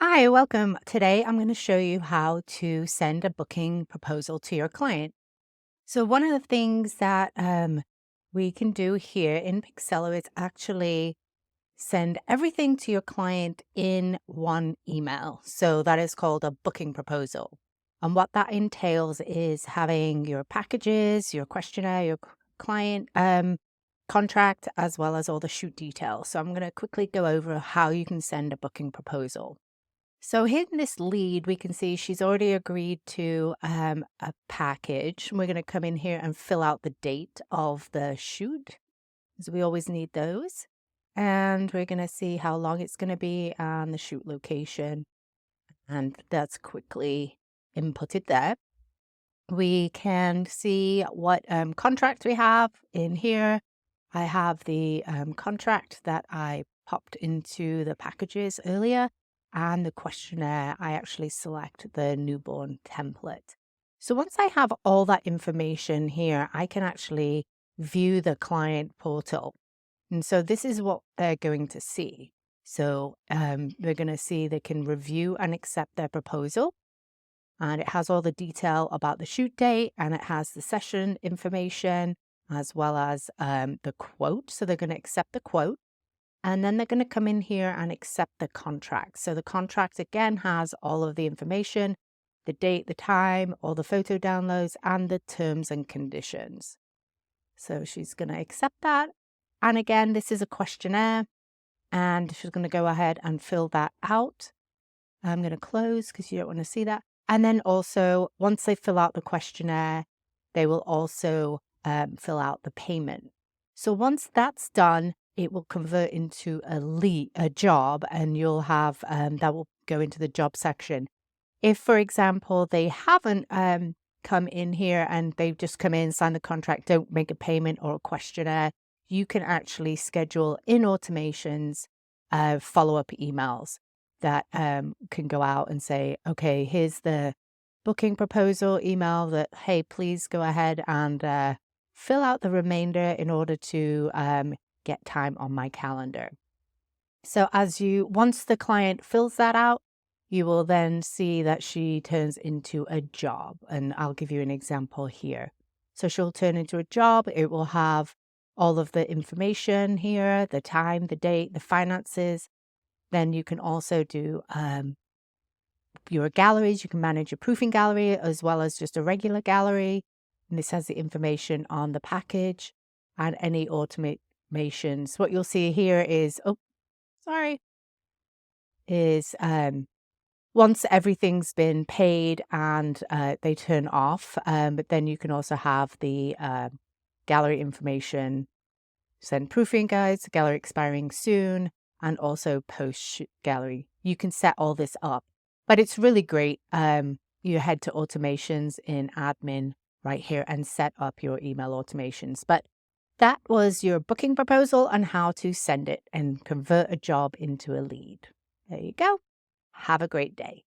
Hi, welcome. Today I'm going to show you how to send a booking proposal to your client. So one of the things that we can do here in Picsello is actually send everything to your client in one email. So that is called a booking proposal. And what that entails is having your packages, your questionnaire, your client contract, as well as all the shoot details. So I'm going to quickly go over how you can send a booking proposal. So here in this lead, we can see she's already agreed to a package. We're going to come in here and fill out the date of the shoot, because we always need those. And we're going to see how long it's going to be and the shoot location. And that's quickly inputted there. We can see what contract we have in here. I have the contract that I popped into the packages earlier, and the questionnaire, I actually select the newborn template. So once I have all that information here, I can actually view the client portal. And so this is what they're going to see. So they're going to see they can review and accept their proposal. And it has all the detail about the shoot date, and it has the session information as well as the quote. So they're going to accept the quote, and then they're going to come in here and accept the contract. So the contract again has all of the information, the date, the time, all the photo downloads, and the terms and conditions. So she's going to accept that. And again, this is a questionnaire, and she's going to go ahead and fill that out. I'm going to close because you don't want to see that. And then also, once they fill out the questionnaire, they will also fill out the payment. So once that's done, it will convert into a job, and you'll have that will go into the job section. If, for example, they haven't come in here and they've just come in, sign the contract, don't make a payment or a questionnaire, you can actually schedule in automations follow-up emails that can go out and say, okay, here's the booking proposal email that, hey, please go ahead and fill out the remainder in order to get time on my calendar. So once the client fills that out, you will then see that she turns into a job. And I'll give you an example here. So she'll turn into a job. It will have all of the information here, the time, the date, the finances. Then you can also do your galleries. You can manage a proofing gallery as well as just a regular gallery. And this has the information on the package and any automations. What you'll see here is, is once everything's been paid and they turn off, but then you can also have the gallery information, send proofing guides, gallery expiring soon, and also post gallery. You can set all this up, but it's really great. You head to automations in admin right here and set up your email automations. But that was your booking proposal and how to send it and convert a job into a lead. There you go. Have a great day.